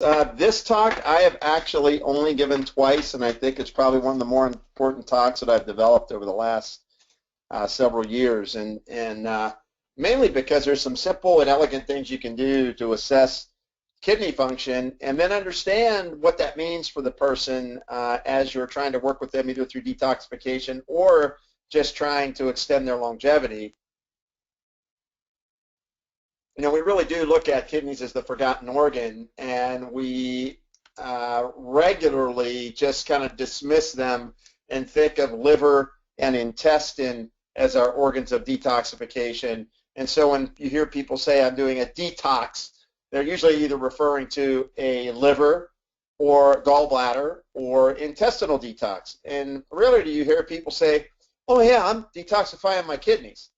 This talk I have actually only given twice, and I think it's probably one of the more important talks that I've developed over the last several years, and mainly because there's some simple and elegant things you can do to assess kidney function, and then understand what that means for the person as you're trying to work with them either through detoxification or just trying to extend their longevity. You know, we really do look at kidneys as the forgotten organ, and we regularly just kind of dismiss them and think of liver and intestine as our organs of detoxification. And so when you hear people say, I'm doing a detox, they're usually either referring to a liver or gallbladder or intestinal detox. And rarely do you hear people say, oh yeah, I'm detoxifying my kidneys.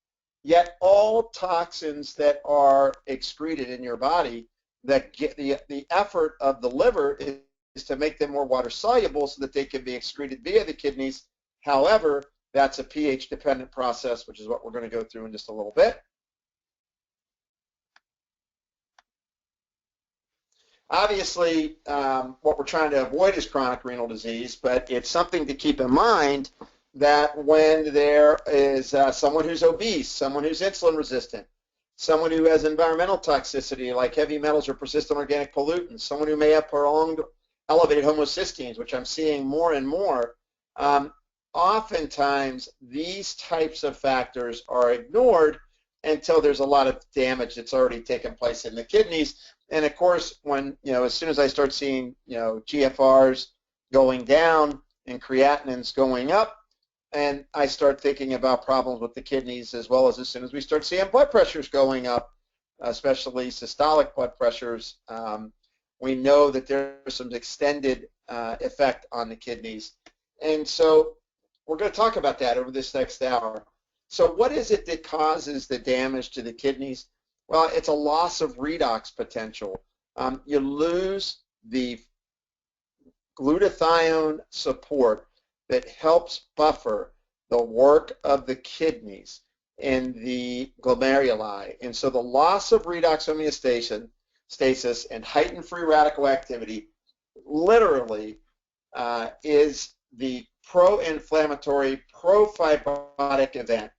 Yet all toxins that are excreted in your body, that get the effort of the liver is to make them more water soluble so that they can be excreted via the kidneys. However, that's a pH dependent process, which is what we're going to go through in just a little bit. Obviously, what we're trying to avoid is chronic renal disease, but it's something to keep in mind that when there is someone who's obese, someone who's insulin resistant, someone who has environmental toxicity like heavy metals or persistent organic pollutants, someone who may have prolonged elevated homocysteines, which I'm seeing more and more, oftentimes these types of factors are ignored until there's a lot of damage that's already taken place in the kidneys. And of course, when, as soon as I start seeing, GFRs going down and creatinines going up, and I start thinking about problems with the kidneys, as well as soon as we start seeing blood pressures going up, especially systolic blood pressures, we know that there's some extended effect on the kidneys. And so we're going to talk about that over this next hour. So what is it that causes the damage to the kidneys? Well, it's a loss of redox potential. You lose the glutathione support that helps buffer the work of the kidneys in the glomeruli. And so the loss of redox homeostasis and heightened free radical activity literally is the pro-inflammatory, pro-fibrotic event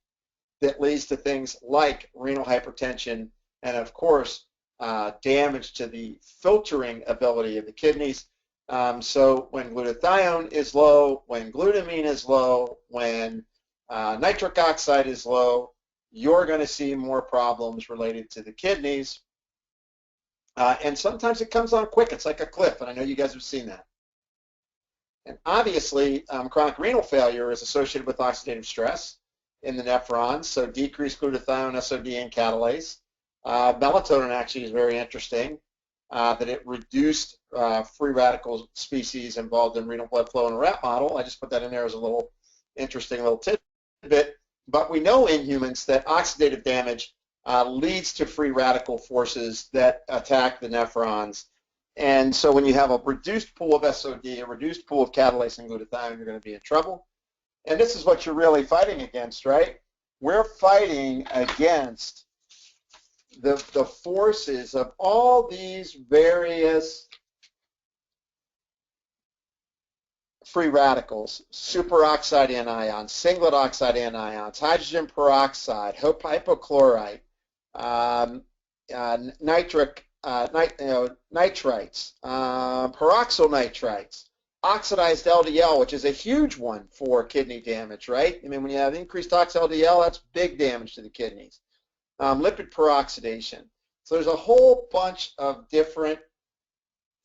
that leads to things like renal hypertension and, of course, damage to the filtering ability of the kidneys. So when glutathione is low, when glutamine is low, when nitric oxide is low, you're going to see more problems related to the kidneys. And sometimes it comes on quick. It's like a cliff, and I know you guys have seen that. And obviously, chronic renal failure is associated with oxidative stress in the nephrons, so decreased glutathione, SOD, and catalase. Melatonin actually is very interesting, that it reduced free radical species involved in renal blood flow in a rat model. I just put that in there as a little interesting little tidbit. But we know in humans that oxidative damage leads to free radical forces that attack the nephrons. And so when you have a reduced pool of SOD, a reduced pool of catalase and glutathione, you're going to be in trouble. And this is what you're really fighting against, right? We're fighting against the forces of all these various free radicals, superoxide anions, singlet oxide anions, hydrogen peroxide, hypochlorite, nitrites, peroxyl nitrites, oxidized LDL, which is a huge one for kidney damage, right? I mean, when you have increased LDL, that's big damage to the kidneys. Lipid peroxidation. So there's a whole bunch of different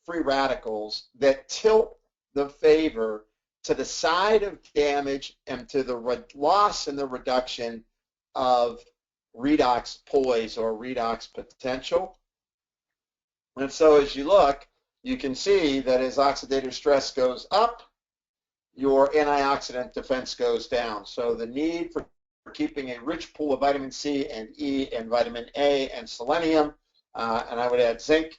free radicals that tilt the favor to the side of damage and to the loss and the reduction of redox poise or redox potential. And so as you look, you can see that as oxidative stress goes up, your antioxidant defense goes down. So the need for keeping a rich pool of vitamin C and E and vitamin A and selenium, and I would add zinc,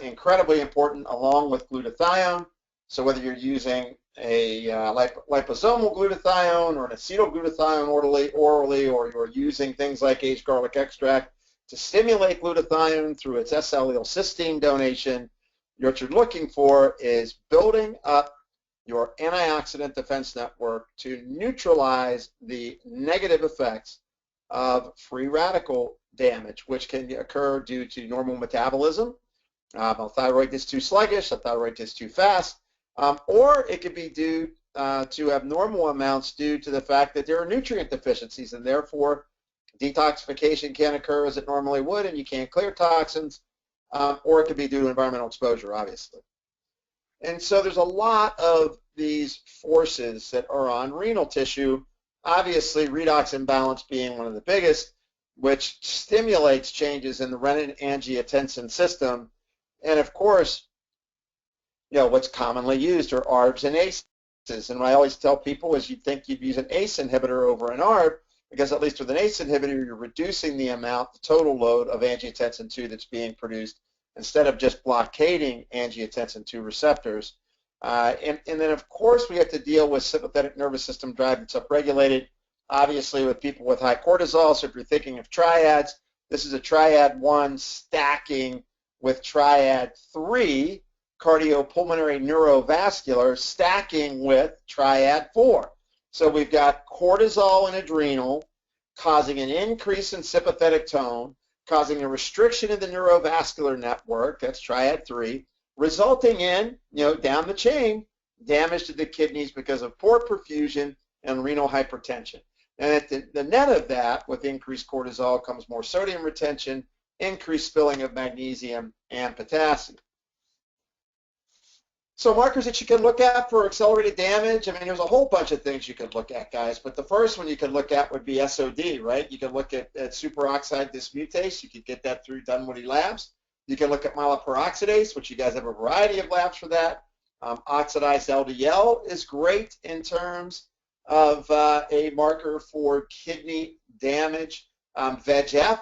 incredibly important, along with glutathione. So whether you're using a liposomal glutathione or an acetylglutathione orally, or you're using things like aged garlic extract to stimulate glutathione through its S-allyl cysteine donation, what you're looking for is building up your antioxidant defense network to neutralize the negative effects of free radical damage, which can occur due to normal metabolism. A thyroid is too sluggish, a thyroid is too fast, or it could be due to abnormal amounts due to the fact that there are nutrient deficiencies, and therefore detoxification can't occur as it normally would, and you can't clear toxins, or it could be due to environmental exposure, obviously. And so there's a lot of these forces that are on renal tissue, obviously redox imbalance being one of the biggest, which stimulates changes in the renin-angiotensin system. And of course, what's commonly used are ARBs and ACEs. And what I always tell people is you'd think you'd use an ACE inhibitor over an ARB, because at least with an ACE inhibitor, you're reducing the amount, the total load of angiotensin II that's being produced, instead of just blockading angiotensin II receptors. And then, of course, we have to deal with sympathetic nervous system drive that's upregulated, obviously, with people with high cortisol. So if you're thinking of triads, this is a triad 1 stacking with triad 3, cardiopulmonary neurovascular, stacking with triad 4. So we've got cortisol and adrenal causing an increase in sympathetic tone, causing a restriction in the neurovascular network, that's triad 3, resulting in, down the chain, damage to the kidneys because of poor perfusion and renal hypertension. And at the net of that, with increased cortisol, comes more sodium retention, increased spilling of magnesium and potassium. So markers that you can look at for accelerated damage, there's a whole bunch of things you could look at, guys, but the first one you could look at would be SOD, right? You could look at superoxide dismutase. You could get that through Dunwoody Labs. You can look at myeloperoxidase, which you guys have a variety of labs for that. Oxidized LDL is great in terms of a marker for kidney damage. VEGF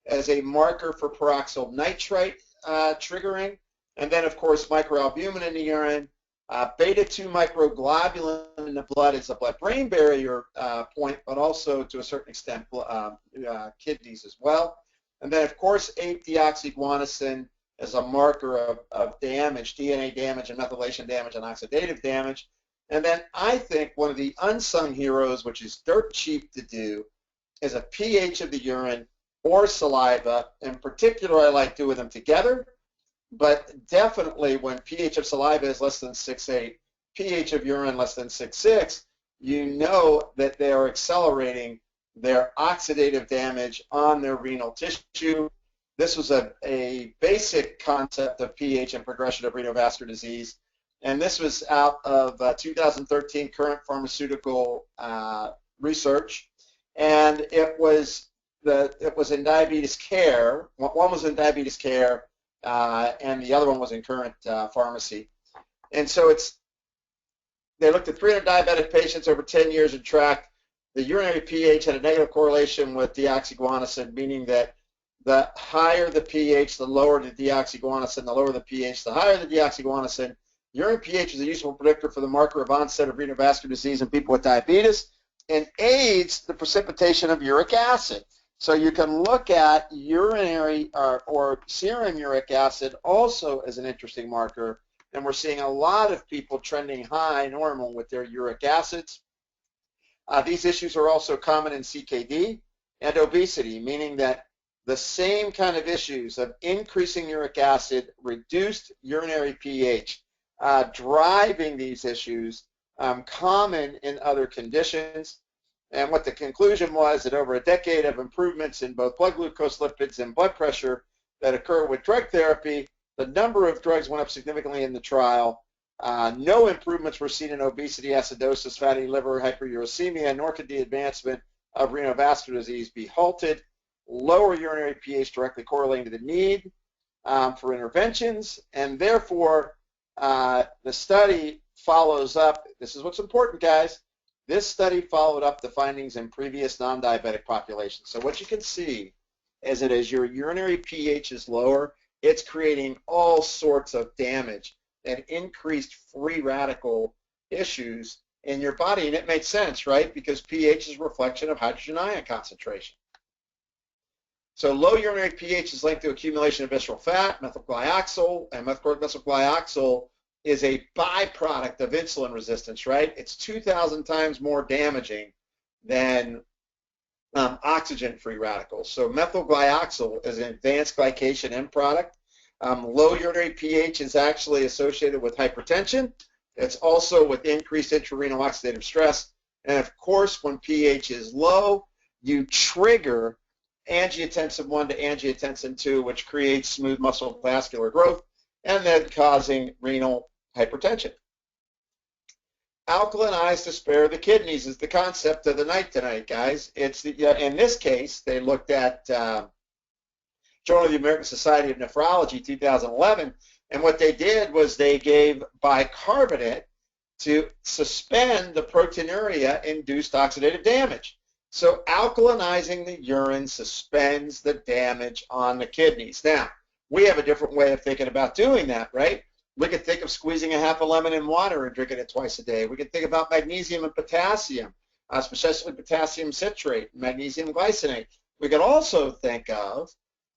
as a marker for peroxyl nitrite triggering. And then, of course, microalbumin in the urine. Beta-2 microglobulin in the blood is a blood-brain barrier point, but also to a certain extent kidneys as well. And then, of course, 8-deoxyguanosine is a marker of damage, DNA damage and methylation damage and oxidative damage. And then I think one of the unsung heroes, which is dirt cheap to do, is a pH of the urine or saliva. In particular, I like doing them together. But definitely when pH of saliva is less than 6.8, pH of urine less than 6.6, you know that they are accelerating their oxidative damage on their renal tissue. This was a basic concept of pH and progression of renovascular disease, and this was out of 2013 current pharmaceutical research, and it was in diabetes care. One was in diabetes care, and the other one was in current pharmacy. And so they looked at 300 diabetic patients over 10 years and tracked the urinary pH had a negative correlation with deoxyguanosine, meaning that the higher the pH, the lower the deoxyguanosine, the lower the pH, the higher the deoxyguanosine. Urine pH is a useful predictor for the marker of onset of renovascular disease in people with diabetes and aids the precipitation of uric acid. So you can look at urinary or serum uric acid also as an interesting marker, and we're seeing a lot of people trending high normal with their uric acids. These issues are also common in CKD and obesity, meaning that the same kind of issues of increasing uric acid, reduced urinary pH, driving these issues, common in other conditions. And what the conclusion was that over a decade of improvements in both blood glucose lipids and blood pressure that occur with drug therapy, the number of drugs went up significantly in the trial. No improvements were seen in obesity, acidosis, fatty liver, hyperuricemia, nor could the advancement of renovascular disease be halted. Lower urinary pH directly correlating to the need for interventions, and therefore the study follows up. This is what's important, guys. This study followed up the findings in previous non-diabetic populations. So what you can see is that as your urinary pH is lower, it's creating all sorts of damage and increased free radical issues in your body. And it makes sense, right? Because pH is a reflection of hydrogen ion concentration. So low urinary pH is linked to accumulation of visceral fat, methylglyoxal, and methylglyoxal is a byproduct of insulin resistance, right? It's 2,000 times more damaging than oxygen-free radicals. So methylglyoxal is an advanced glycation end product. Low urinary pH is actually associated with hypertension. It's also with increased intrarenal oxidative stress. And of course, when pH is low, you trigger angiotensin 1 to angiotensin 2, which creates smooth muscle vascular growth and then causing renal hypertension. Alkalinize to spare the kidneys is the concept of the night tonight, guys. It's in this case, they looked at Journal of the American Society of Nephrology 2011, and what they did was they gave bicarbonate to suspend the proteinuria-induced oxidative damage. So alkalinizing the urine suspends the damage on the kidneys. Now, we have a different way of thinking about doing that, right? We could think of squeezing a half a lemon in water and drinking it twice a day. We could think about magnesium and potassium, especially potassium citrate, magnesium glycinate. We could also think of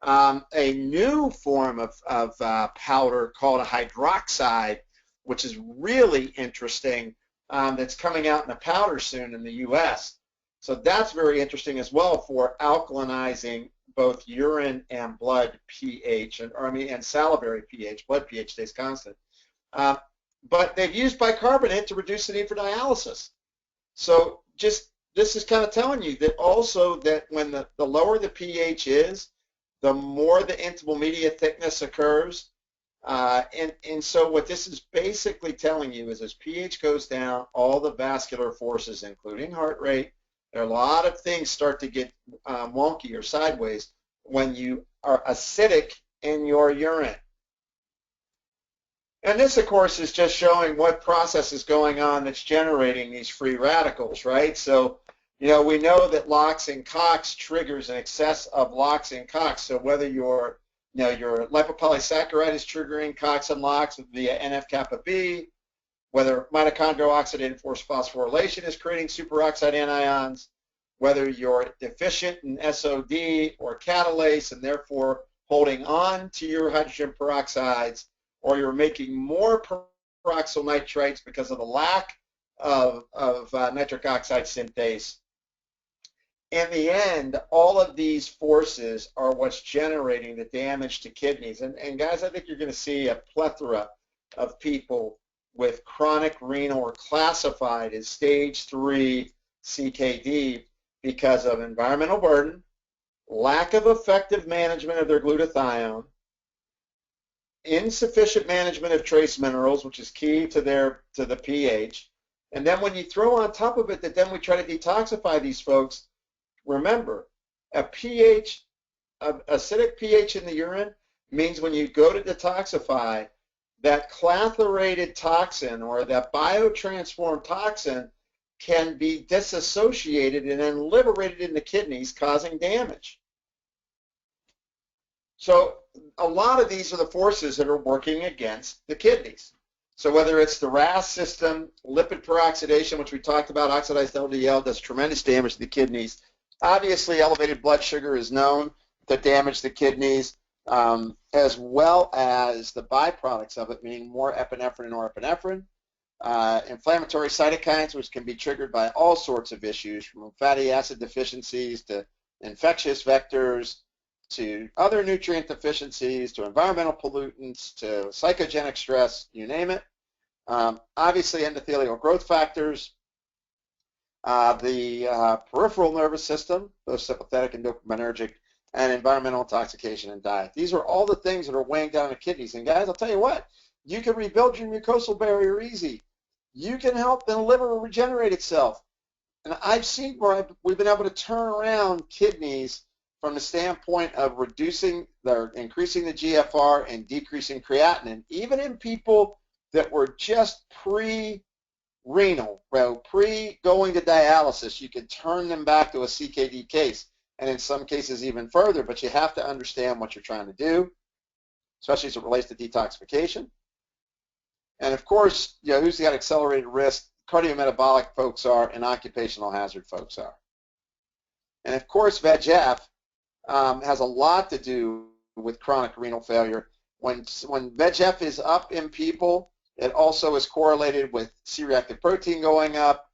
a new form of powder called a hydroxide, which is really interesting, that's coming out in a powder soon in the U.S. So that's very interesting as well for alkalinizing both urine and blood pH, and salivary pH. Blood pH stays constant. But they've used bicarbonate to reduce the need for dialysis. So just this is kind of telling you that also that when the lower the pH is, the more the intimal media thickness occurs. And so what this is basically telling you is as pH goes down, all the vascular forces, including heart rate, there are a lot of things start to get wonky or sideways when you are acidic in your urine. And this, of course, is just showing what process is going on that's generating these free radicals, right? So, we know that LOX and COX triggers an excess of LOX and COX. So whether your lipopolysaccharide is triggering COX and LOX via NF-kappa B, whether mitochondrial oxidative force phosphorylation is creating superoxide anions, whether you're deficient in SOD or catalase and therefore holding on to your hydrogen peroxides, or you're making more peroxyl nitrites because of the lack of nitric oxide synthase. In the end, all of these forces are what's generating the damage to kidneys. And guys, I think you're going to see a plethora of people with chronic renal or classified as stage 3 CKD because of environmental burden, lack of effective management of their glutathione, insufficient management of trace minerals, which is key to the pH. And then when you throw on top of it that then we try to detoxify these folks, remember, acidic pH in the urine means when you go to detoxify, that clathrated toxin or that biotransformed toxin can be disassociated and then liberated in the kidneys, causing damage. So a lot of these are the forces that are working against the kidneys. So whether it's the RAS system, lipid peroxidation, which we talked about, oxidized LDL does tremendous damage to the kidneys. Obviously, elevated blood sugar is known to damage the kidneys, as well as the byproducts of it, meaning more epinephrine and norepinephrine. Inflammatory cytokines, which can be triggered by all sorts of issues, from fatty acid deficiencies to infectious vectors to other nutrient deficiencies to environmental pollutants to psychogenic stress, you name it. Obviously, endothelial growth factors, the peripheral nervous system, both sympathetic and dopaminergic, and environmental intoxication and diet. These are all the things that are weighing down the kidneys. And guys, I'll tell you what, you can rebuild your mucosal barrier easy. You can help the liver regenerate itself. And I've seen where we've been able to turn around kidneys from the standpoint of increasing the GFR and decreasing creatinine, even in people that were just pre-renal, pre-going to dialysis. You can turn them back to a CKD case, and in some cases even further, but you have to understand what you're trying to do, especially as it relates to detoxification. And of course, who's got accelerated risk? Cardiometabolic folks are, and occupational hazard folks are. And of course, VEGF has a lot to do with chronic renal failure. When VEGF is up in people, it also is correlated with C-reactive protein going up,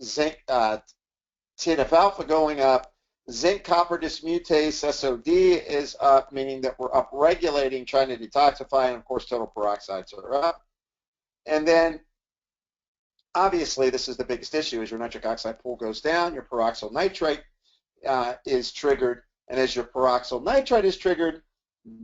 zinc, TNF-alpha going up, zinc copper dismutase, SOD, is up, meaning that we're upregulating, trying to detoxify, and of course total peroxides are up. And then obviously this is the biggest issue, is your nitric oxide pool goes down, your peroxyl nitrite is triggered, and as your peroxyl nitrite is triggered,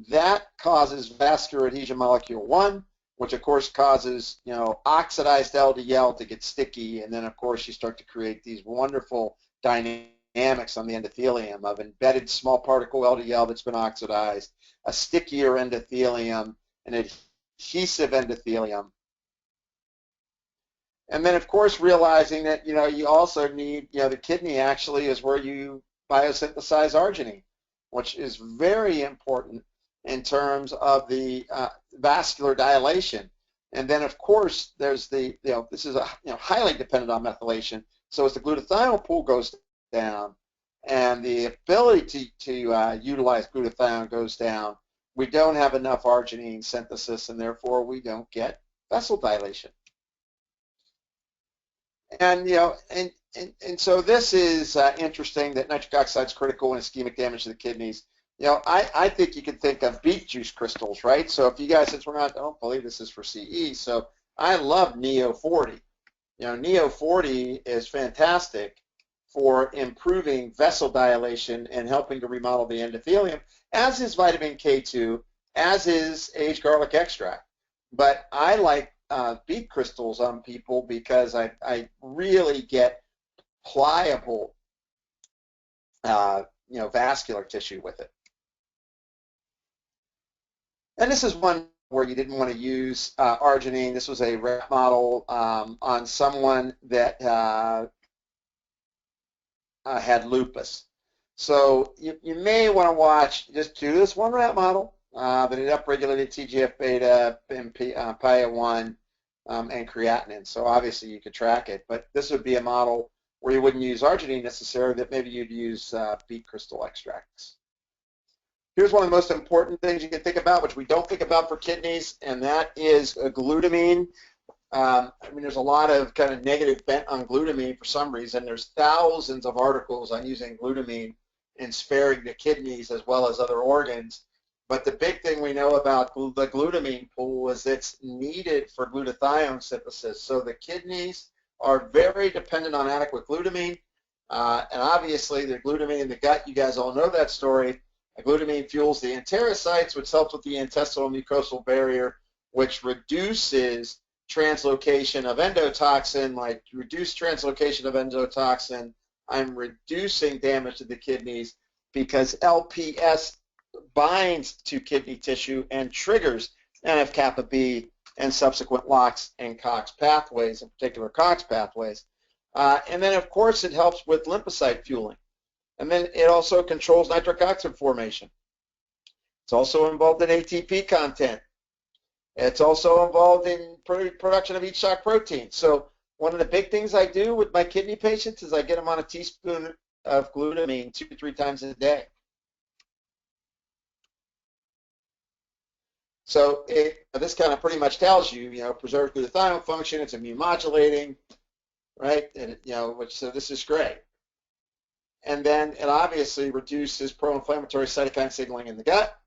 that causes vascular adhesion molecule 1, which of course causes, oxidized LDL to get sticky, and then of course you start to create these wonderful dynamics on the endothelium of embedded small particle LDL that's been oxidized, a stickier endothelium, an adhesive endothelium. And then of course realizing that, you also need, the kidney actually is where you biosynthesize arginine, which is very important in terms of the vascular dilation. And then of course there's the, this is highly dependent on methylation. So as the glutathione pool goes down and the ability to utilize glutathione goes down, we don't have enough arginine synthesis, and therefore we don't get vessel dilation. And and so this is interesting, that nitric oxide is critical in ischemic damage to the kidneys. I think you can think of beet juice crystals, right? So if you guys, since I don't believe this is for CE, so I love Neo 40. Neo 40 is fantastic for improving vessel dilation and helping to remodel the endothelium, as is vitamin K2, as is aged garlic extract. But I like beet crystals on people because I really get pliable, vascular tissue with it. And this is one where you didn't want to use arginine. This was a rat model on someone that had lupus. So you may want to watch, just do this one rat model, that it upregulated TGF-beta, PIA-1, and creatinine. So obviously you could track it, but this would be a model where you wouldn't use arginine necessarily, that maybe you'd use beet crystal extracts. Here's one of the most important things you can think about, which we don't think about for kidneys, and that is glutamine. There's a lot of kind of negative bent on glutamine for some reason. There's thousands of articles on using glutamine in sparing the kidneys as well as other organs. But the big thing we know about the glutamine pool is it's needed for glutathione synthesis. So the kidneys are very dependent on adequate glutamine. And obviously the glutamine in the gut, you guys all know that story. Glutamine fuels the enterocytes, which helps with the intestinal mucosal barrier, which reduces translocation of endotoxin. Like reduced translocation of endotoxin, I'm reducing damage to the kidneys, because LPS binds to kidney tissue and triggers NF-kappa B and subsequent LOX and COX pathways, in particular COX pathways. And then of course it helps with lymphocyte fueling. And then it also controls nitric oxide formation. It's also involved in ATP content. It's also involved in production of each shock protein. So one of the big things I do with my kidney patients is I get them on a teaspoon of glutamine 2 to 3 times a day. So this kind of pretty much tells you, preserves glutathione function, it's immune modulating, right? And so this is great. And then it obviously reduces pro-inflammatory cytokine signaling in the gut.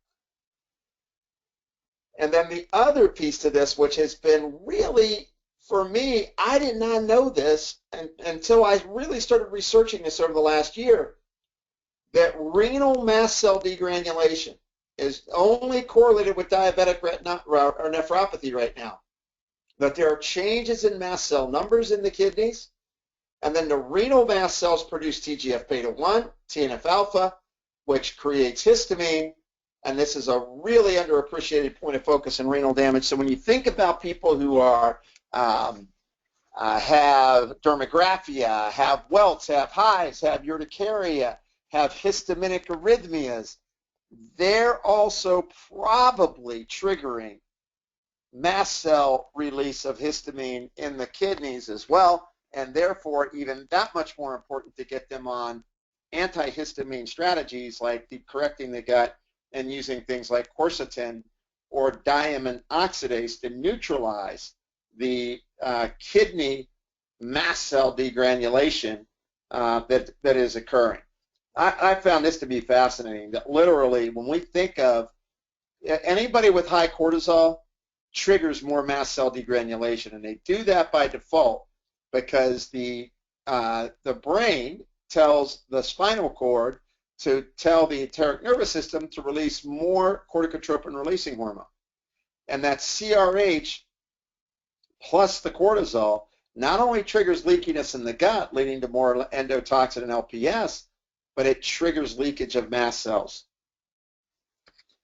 And then the other piece to this, which has been really, for me, I did not know this until I really started researching this over the last year, that renal mast cell degranulation is only correlated with diabetic or nephropathy right now. That there are changes in mast cell numbers in the kidneys, and then the renal mast cells produce TGF-beta-1, TNF-alpha, which creates histamine, and this is a really underappreciated point of focus in renal damage. So when you think about people who are have dermographia, have welts, have hives, have urticaria, have histaminic arrhythmias, they're also probably triggering mast cell release of histamine in the kidneys as well, and therefore even that much more important to get them on antihistamine strategies like correcting the gut and using things like quercetin or diamine oxidase to neutralize the kidney mast cell degranulation that is occurring. I found this to be fascinating, that literally when we think of anybody with high cortisol triggers more mast cell degranulation, and they do that by default because the brain tells the spinal cord to tell the enteric nervous system to release more corticotropin releasing hormone. And that CRH plus the cortisol not only triggers leakiness in the gut, leading to more endotoxin and LPS, but it triggers leakage of mast cells.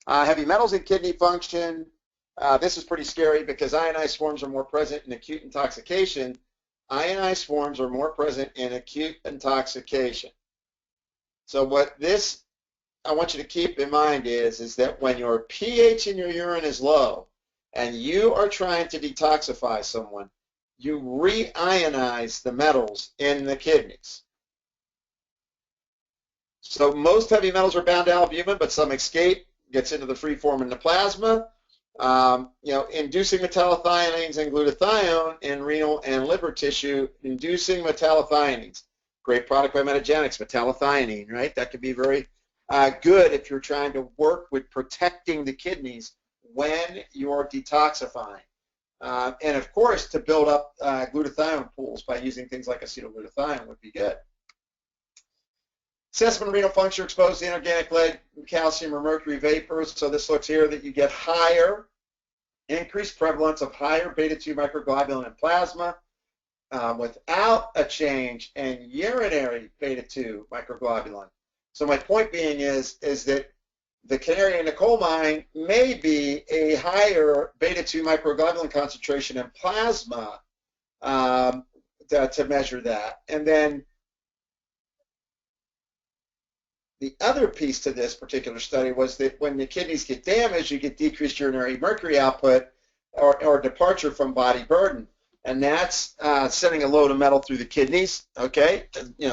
Heavy metals in kidney function. This is pretty scary because ionized forms are more present in acute intoxication. Ionized forms are more present in acute intoxication. So what this I want you to keep in mind is that when your pH in your urine is low and you are trying to detoxify someone, you reionize the metals in the kidneys. So most heavy metals are bound to albumin, but some escape, gets into the free form in the plasma. Inducing metallothioneins and glutathione in renal and liver tissue, inducing metallothioneins. Great product by Metagenics, metallothionine, right? That could be very good if you're trying to work with protecting the kidneys when you're detoxifying. And of course, to build up glutathione pools by using things like acetylglutathione would be good. Assessment of renal function exposed to inorganic lead, calcium, or mercury vapors. So this looks here that you get higher, increased prevalence of higher beta-2 microglobulin in plasma without a change in urinary beta-2 microglobulin. So my point being is that the canary in the coal mine may be a higher beta-2 microglobulin concentration in plasma to measure that. And then the other piece to this particular study was that when the kidneys get damaged, you get decreased urinary mercury output or departure from body burden. And that's sending a load of metal through the kidneys, okay?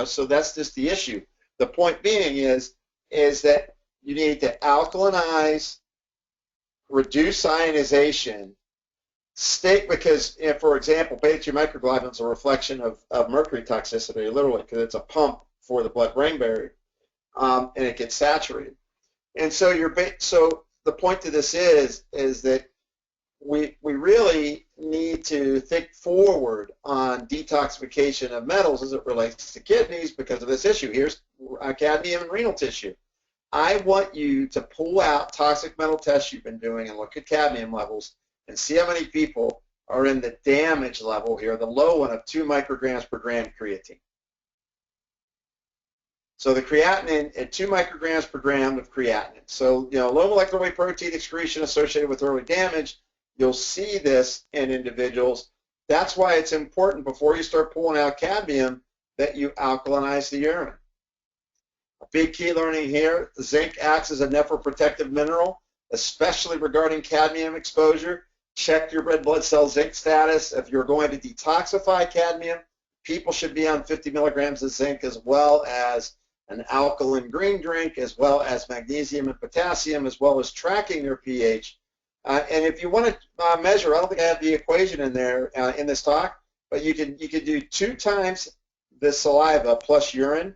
So that's just the issue. The point being is that you need to alkalinize, reduce ionization, because, for example, beta-2 microglobulin is a reflection of mercury toxicity, literally, because it's a pump for the blood-brain barrier. And it gets saturated. And so the point to this is that we really need to think forward on detoxification of metals as it relates to kidneys because of this issue. Here's cadmium in renal tissue. I want you to pull out toxic metal tests you've been doing and look at cadmium levels and see how many people are in the damage level here, the low one of 2 micrograms per gram creatine. So the creatinine at 2 micrograms per gram of creatinine. So, low molecular weight protein excretion associated with early damage, you'll see this in individuals. That's why it's important before you start pulling out cadmium that you alkalinize the urine. A big key learning here, zinc acts as a nephroprotective mineral, especially regarding cadmium exposure. Check your red blood cell zinc status. If you're going to detoxify cadmium, people should be on 50 milligrams of zinc as well as an alkaline green drink, as well as magnesium and potassium, as well as tracking their pH. And if you want to measure, I don't think I have the equation in there in this talk, but you could do 2 times the saliva plus urine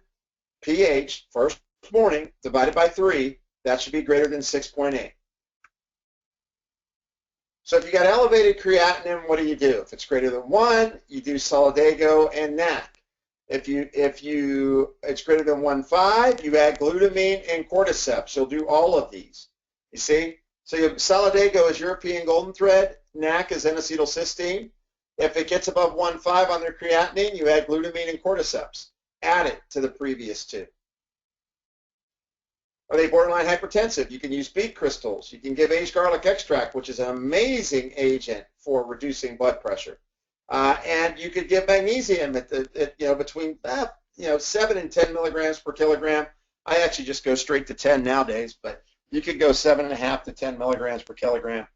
pH first morning divided by 3. That should be greater than 6.8. So if you got elevated creatinine, what do? If it's greater than 1, you do Solidago and NAC. If it's greater than 1.5, you add glutamine and cordyceps. You'll do all of these. You see? So Solidago is European golden thread. NAC is N-acetylcysteine. If it gets above 1.5 on their creatinine, you add glutamine and cordyceps. Add it to the previous 2. Are they borderline hypertensive? You can use beet crystals. You can give aged garlic extract, which is an amazing agent for reducing blood pressure. And you could give magnesium at between 7 and 10 milligrams per kilogram. I actually just go straight to 10 nowadays, but you could go 7.5 to 10 milligrams per kilogram.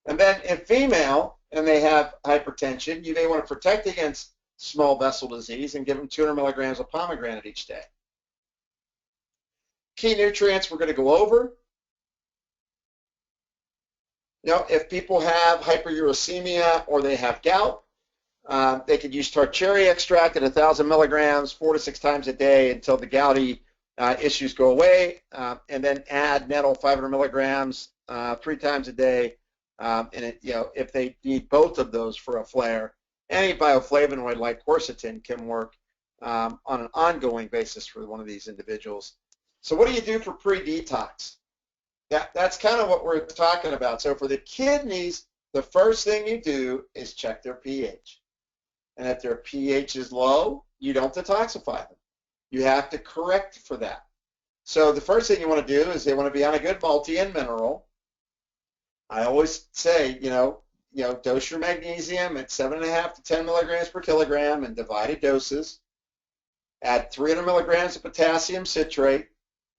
And then in female, and they have hypertension, you may want to protect against small vessel disease and give them 200 milligrams of pomegranate each day. key nutrients we're going to go over. If people have hyperuricemia or they have gout, they could use tart cherry extract at 1,000 milligrams 4 to 6 times a day until the gouty issues go away, and then add nettle 500 milligrams 3 times a day. And if they need both of those for a flare, any bioflavonoid like quercetin can work on an ongoing basis for one of these individuals. So what do you do for pre-detox? That's kind of what we're talking about. So for the kidneys, the first thing you do is check their pH. And if their pH is low, you don't detoxify them. You have to correct for that. So the first thing you want to do is they want to be on a good multi and mineral. I always say, dose your magnesium at 7.5 to 10 milligrams per kilogram in divided doses. Add 300 milligrams of potassium citrate.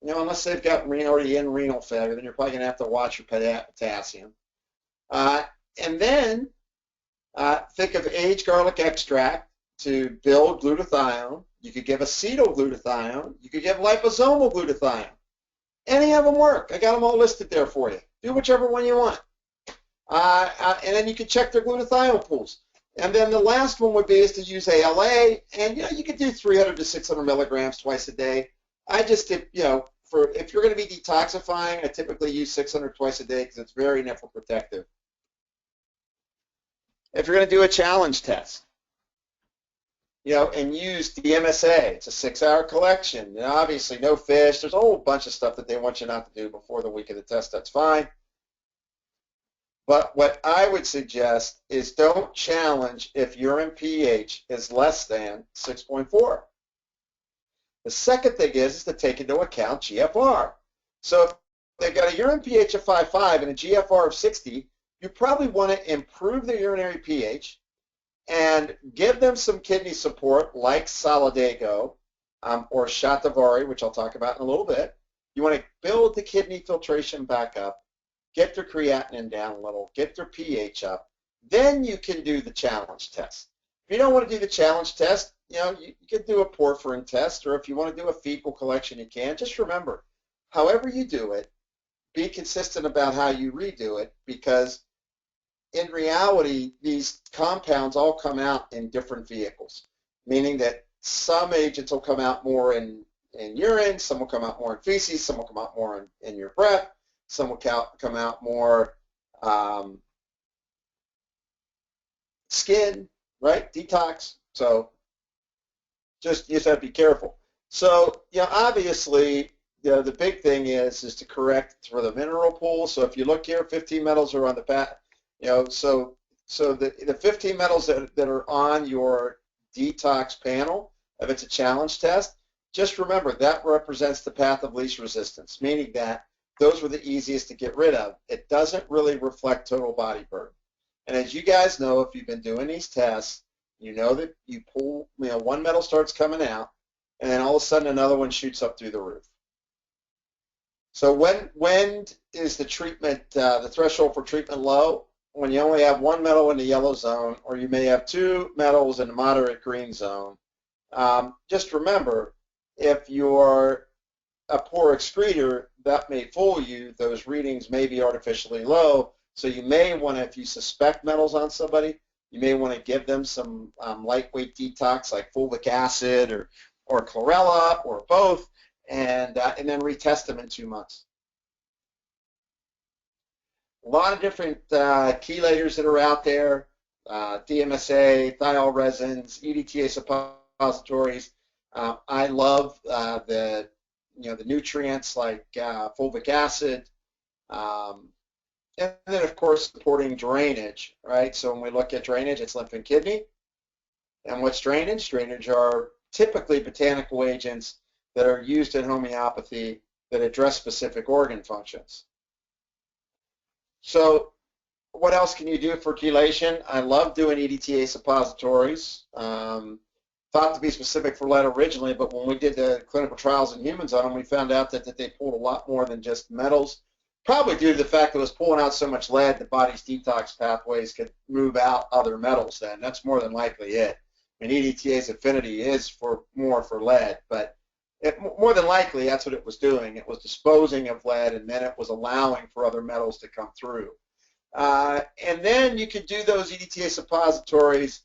Unless they've got already in renal failure, then you're probably going to have to watch your potassium. And then think of aged garlic extract to build glutathione. You could give acetylglutathione. You could give liposomal glutathione. Any of them work. I got them all listed there for you. Do whichever one you want. And then you can check their glutathione pools. And then the last one would be is to use ALA. And, you could do 300 to 600 milligrams twice a day. I just, if you're going to be detoxifying, I typically use 600 twice a day because it's very nephroprotective. If you're going to do a challenge test, and use the MSA, it's a 6-hour collection. Obviously, no fish. There's a whole bunch of stuff that they want you not to do before the week of the test. That's fine. But what I would suggest is don't challenge if urine pH is less than 6.4. The second thing is to take into account GFR. So if they've got a urine pH of 5.5 and a GFR of 60, you probably want to improve their urinary pH and give them some kidney support like Solidago or Shatavari, which I'll talk about in a little bit. You want to build the kidney filtration back up, get their creatinine down a little, get their pH up. Then you can do the challenge test. If you don't want to do the challenge test, you can do a porphyrin test, or if you want to do a fecal collection, you can. Just remember, however you do it, be consistent about how you redo it, because in reality, these compounds all come out in different vehicles, meaning that some agents will come out more in urine, some will come out more in feces, some will come out more in your breath, some will come out more skin, right? Detox. So you just have to be careful. So, obviously, the big thing is to correct for the mineral pool. So if you look here, 15 metals are on the back. So the 15 metals that are on your detox panel, if it's a challenge test, just remember that represents the path of least resistance, meaning that those were the easiest to get rid of. It doesn't really reflect total body burden. And as you guys know, if you've been doing these tests, you know that you pull, one metal starts coming out, and then all of a sudden another one shoots up through the roof. So when is the treatment, the threshold for treatment low? When you only have one metal in the yellow zone, or you may have 2 metals in the moderate green zone. Just remember, if you're a poor excreter, that may fool you. Those readings may be artificially low. So you may want to, if you suspect metals on somebody, you may want to give them some lightweight detox like fulvic acid or chlorella or both, and then retest them in 2 months. A lot of different chelators that are out there, DMSA, thiol resins, EDTA suppositories. I love the nutrients like fulvic acid, and then of course supporting drainage, right? So when we look at drainage, it's lymph and kidney. And what's drainage? Drainage are typically botanical agents that are used in homeopathy that address specific organ functions. So what else can you do for chelation? I love doing EDTA suppositories. Thought to be specific for lead originally, but when we did the clinical trials in humans on them, we found out that they pulled a lot more than just metals, probably due to the fact that it was pulling out so much lead, the body's detox pathways could move out other metals then. That's more than likely it. I mean, EDTA's affinity is more for lead, but more than likely, that's what it was doing. It was disposing of lead, and then it was allowing for other metals to come through. And then you could do those EDTA suppositories,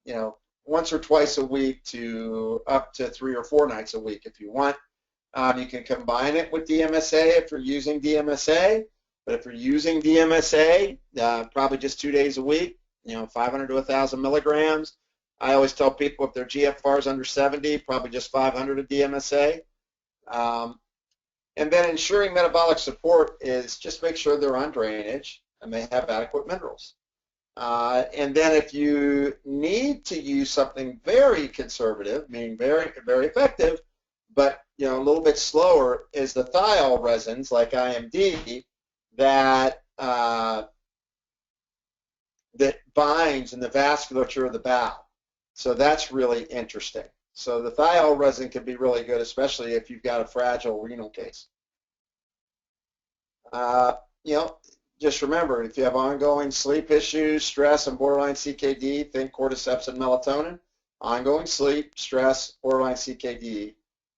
you know, once or twice a week to up to 3 or 4 nights a week if you want. You can combine it with DMSA if you're using DMSA, but if you're using DMSA, probably just 2 days a week, you know, 500 to 1,000 milligrams. I always tell people if their GFR is under 70, probably just 500 of DMSA. And then ensuring metabolic support is just make sure they're on drainage and they have adequate minerals. And then if you need to use something very conservative, meaning very, very effective, but you know a little bit slower, is the thiol resins like IMD that that binds in the vasculature of the bowel. So that's really interesting. So the thiol resin can be really good, especially if you've got a fragile renal case. You know, just remember, if you have ongoing sleep issues, stress, and borderline CKD, think cordyceps and melatonin. Ongoing sleep, stress, borderline CKD,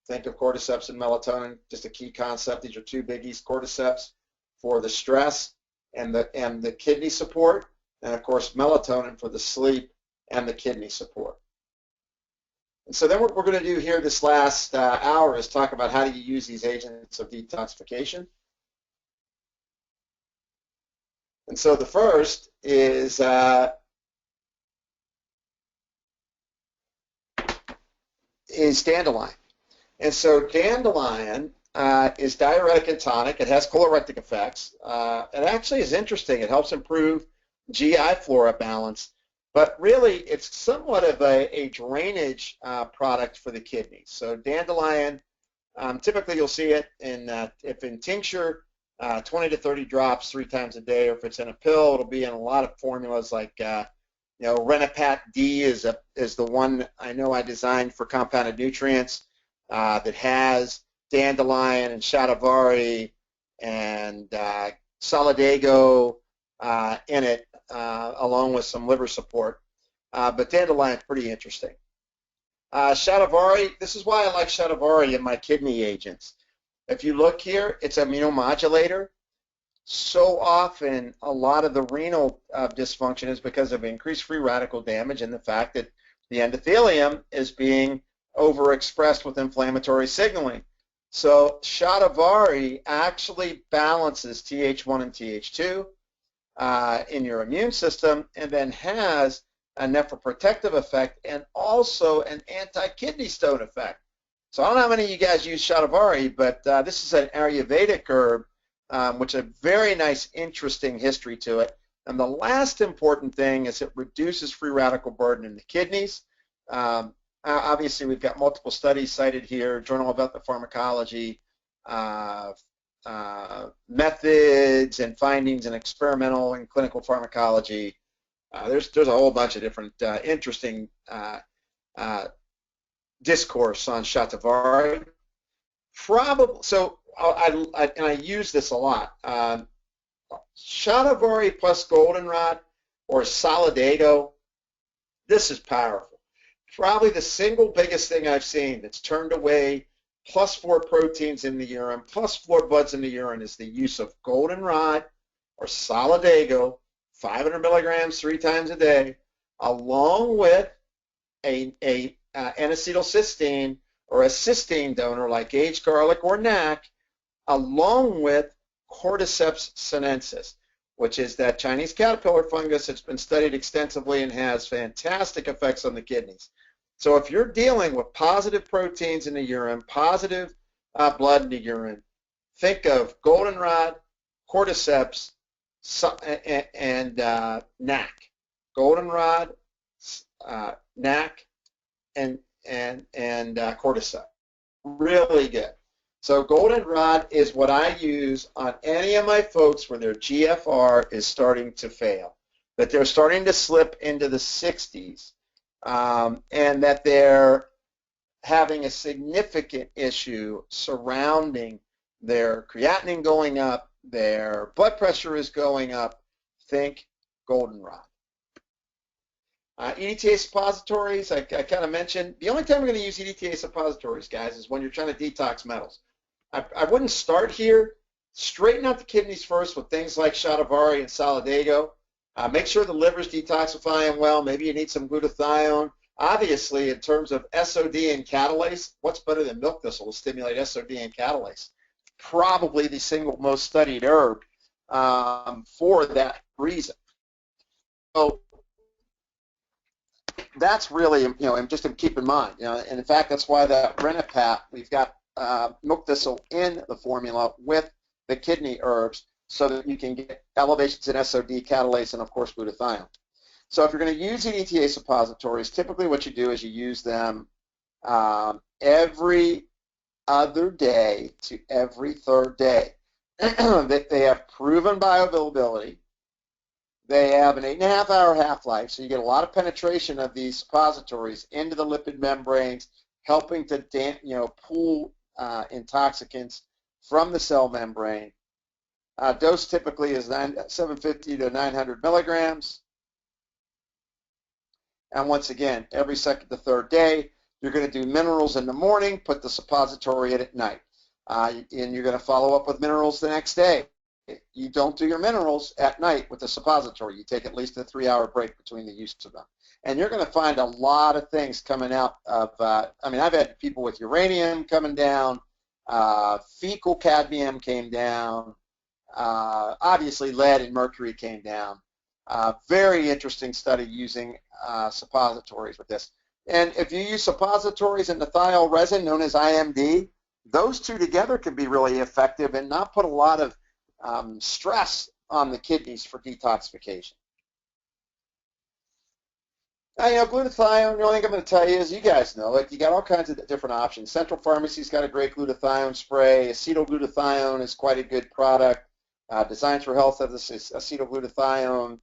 think of cordyceps and melatonin. Just a key concept. These are 2 biggies: cordyceps for the stress and the kidney support, and of course melatonin for the sleep and the kidney support. And so then what we're going to do here this last hour is talk about how do you use these agents of detoxification. And so the first is dandelion. And so dandelion is diuretic and tonic. It has colorectic effects. It actually is interesting. It helps improve GI flora balance. But really, it's somewhat of a drainage product for the kidneys. So dandelion, typically you'll see it if in tincture, 20 to 30 drops 3 times a day, or if it's in a pill, it'll be in a lot of formulas like, you know, Renopat D is the one I know I designed for compounded nutrients that has dandelion and shatavari and solidago in it, along with some liver support. But dandelion is pretty interesting. Shatavari, this is why I like shatavari in my kidney agents. If you look here, it's an immunomodulator. So often, a lot of the renal dysfunction is because of increased free radical damage and the fact that the endothelium is being overexpressed with inflammatory signaling. So shatavari actually balances Th1 and Th2 in your immune system, and then has a nephroprotective effect and also an anti-kidney stone effect. So I don't know how many of you guys use shatavari, but this is an Ayurvedic herb, which has a very nice, interesting history to it. And the last important thing is it reduces free radical burden in the kidneys. Obviously, we've got multiple studies cited here, Journal of Ethopharmacology, methods and findings in experimental and clinical pharmacology. There's a whole bunch of different interesting discourse on shatavari. Probably, so I use this a lot. Shatavari plus goldenrod or solidago, this is powerful. Probably the single biggest thing I've seen that's turned away +4 proteins in the urine, +4 buds in the urine, is the use of goldenrod or solidago, 500 milligrams 3 times a day, along with a N-acetylcysteine or a cysteine donor like aged garlic or NAC, along with Cordyceps sinensis, which is that Chinese caterpillar fungus that's been studied extensively and has fantastic effects on the kidneys. So if you're dealing with positive proteins in the urine, positive blood in the urine, think of goldenrod, Cordyceps, and NAC. Goldenrod, NAC, and Cordyceps. Really good. So goldenrod is what I use on any of my folks where their GFR is starting to fail, that they're starting to slip into the 60s, and that they're having a significant issue surrounding their creatinine going up, their blood pressure is going up. Think goldenrod. EDTA suppositories, I kind of mentioned. The only time we're going to use EDTA suppositories, guys, is when you're trying to detox metals. I wouldn't start here. Straighten out the kidneys first with things like Shatavari and Solidago. Make sure the liver's detoxifying well. Maybe you need some glutathione. Obviously, in terms of SOD and catalase, what's better than milk thistle to stimulate SOD and catalase? Probably the single most studied herb for that reason. So that's really, and just to keep in mind, and in fact, that's why that Renopat, we've got milk thistle in the formula with the kidney herbs so that you can get elevations in SOD, catalase, and of course glutathione. So if you're going to use EDTA suppositories, typically what you do is you use them every other day to every third day. They have proven bioavailability. They have an 8.5-hour half-life, so you get a lot of penetration of these suppositories into the lipid membranes, helping to pull intoxicants from the cell membrane. Dose typically is 750 to 900 milligrams. And once again, every second to third day, you're going to do minerals in the morning, put the suppository in at night. And you're going to follow up with minerals the next day. You don't do your minerals at night with the suppository. You take at least a 3-hour break between the use of them. And you're going to find a lot of things coming out of, I've had people with uranium coming down, fecal cadmium came down, obviously lead and mercury came down. Very interesting study using suppositories with this. And if you use suppositories and ethyl resin, known as IMD, those two together can be really effective and not put a lot of stress on the kidneys for detoxification. Now, glutathione, the only thing I'm going to tell you is, you guys know, you got all kinds of different options. Central Pharmacy's got a great glutathione spray. Acetylglutathione is quite a good product. Designs for Health has this acetylglutathione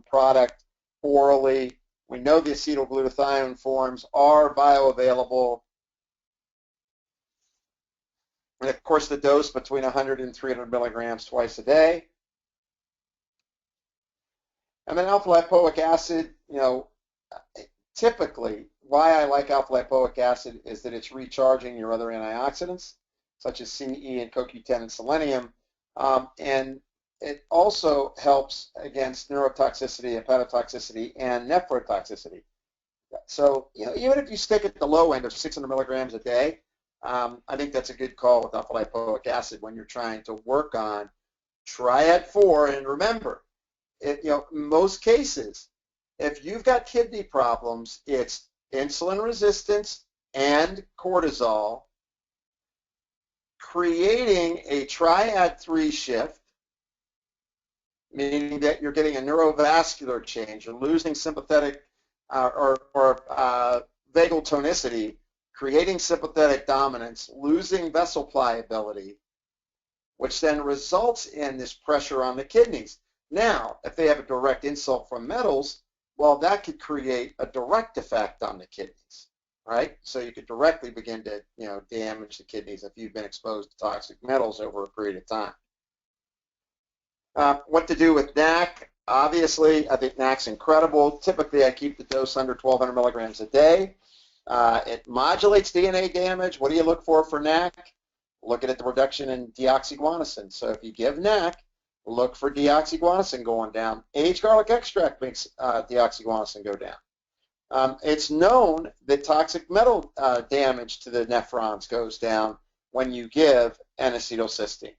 product orally. We know the acetylglutathione forms are bioavailable. And of course, the dose between 100 and 300 milligrams twice a day. And then alpha-lipoic acid, typically, why I like alpha-lipoic acid is that it's recharging your other antioxidants, such as CE and CoQ10 and selenium. And it also helps against neurotoxicity, hepatotoxicity, and nephrotoxicity. So, even if you stick at the low end of 600 milligrams a day, I think that's a good call with alpha-lipoic acid when you're trying to work on triad 4. And remember, in most cases, if you've got kidney problems, it's insulin resistance and cortisol creating a triad 3 shift, meaning that you're getting a neurovascular change. You're losing sympathetic or vagal tonicity, creating sympathetic dominance, losing vessel pliability, which then results in this pressure on the kidneys. Now, if they have a direct insult from metals, well, that could create a direct effect on the kidneys, right? So you could directly begin to, damage the kidneys if you've been exposed to toxic metals over a period of time. What to do with NAC? Obviously, I think NAC's incredible. Typically, I keep the dose under 1,200 milligrams a day. It modulates DNA damage. What do you look for NAC? Looking at the reduction in deoxyguanosine. So if you give NAC, look for deoxyguanosine going down. Aged garlic extract makes deoxyguanosine go down. It's known that toxic metal damage to the nephrons goes down when you give N-acetylcysteine.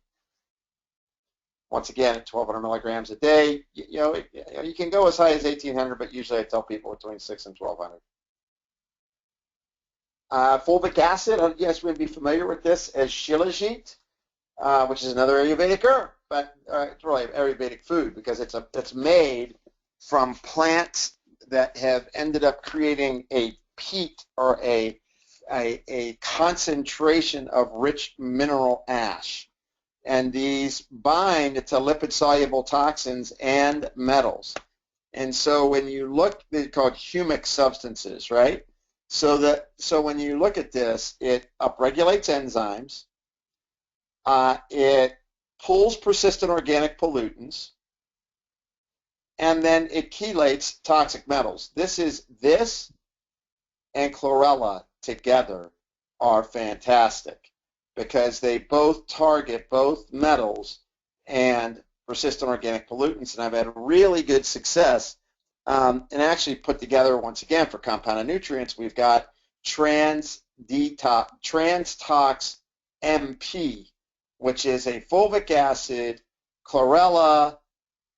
Once again, at 1,200 milligrams a day, you can go as high as 1,800, but usually I tell people between 6 and 1,200. Fulvic acid, you guys would be familiar with this as shilajit, which is another Ayurvedic herb, but it's really Ayurvedic food because it's made from plants that have ended up creating a peat or a concentration of rich mineral ash. And these bind to lipid-soluble toxins and metals. And so when you look, they're called humic substances, right? So when you look at this, it upregulates enzymes, it pulls persistent organic pollutants, and then it chelates toxic metals. This and chlorella together are fantastic because they both target both metals and persistent organic pollutants, and I've had really good success and actually put together, once again, for compounded nutrients, we've got Trans Tox MP, which is a fulvic acid, chlorella,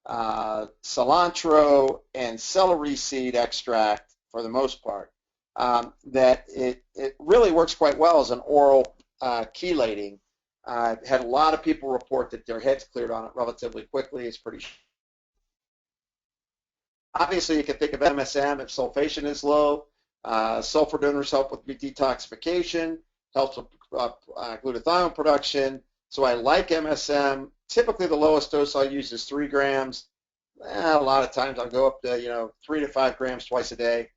cilantro, and celery seed extract for the most part. That it really works quite well as an oral chelating. I've had a lot of people report that their heads cleared on it relatively quickly. It's pretty. Obviously, you can think of MSM if sulfation is low. Sulfur donors help with detoxification, helps with glutathione production. So I like MSM. Typically, the lowest dose I'll use is 3 grams. A lot of times I'll go up to 3 to 5 grams twice a day.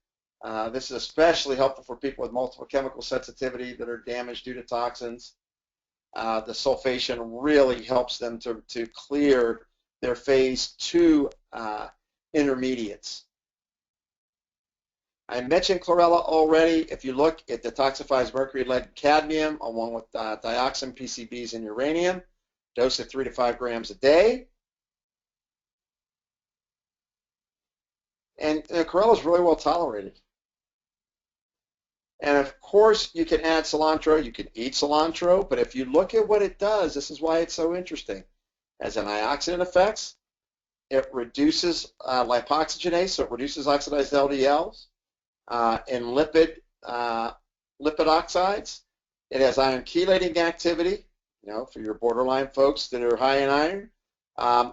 This is especially helpful for people with multiple chemical sensitivity that are damaged due to toxins. The sulfation really helps them to clear their phase 2 intermediates. I mentioned chlorella already. If you look, it detoxifies mercury, lead, and cadmium along with dioxin, PCBs, and uranium. Dose at 3 to 5 grams a day. And chlorella is really well tolerated. And of course, you can add cilantro. You can eat cilantro, but if you look at what it does, this is why it's so interesting. As antioxidant effects, it reduces lipoxygenase, so it reduces oxidized LDLs and lipid oxides. It has iron chelating activity, for your borderline folks that are high in iron.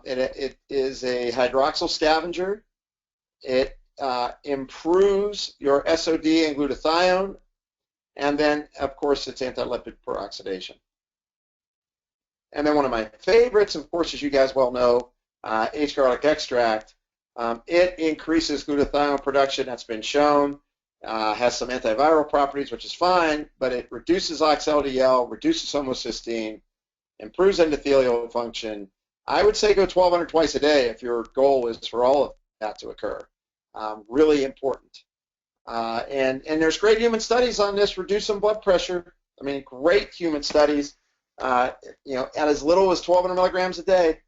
It is a hydroxyl scavenger. It improves your SOD and glutathione, and then, of course, it's anti-lipid peroxidation. And then one of my favorites, of course, as you guys well know, aged garlic extract. It increases glutathione production. That's been shown. Has some antiviral properties, which is fine, but it reduces ox-LDL, reduces homocysteine, improves endothelial function. I would say go 1,200 twice a day if your goal is for all of that to occur. Really important. And there's great human studies on this, reducing blood pressure. I mean, great human studies, at as little as 1,200 milligrams a day.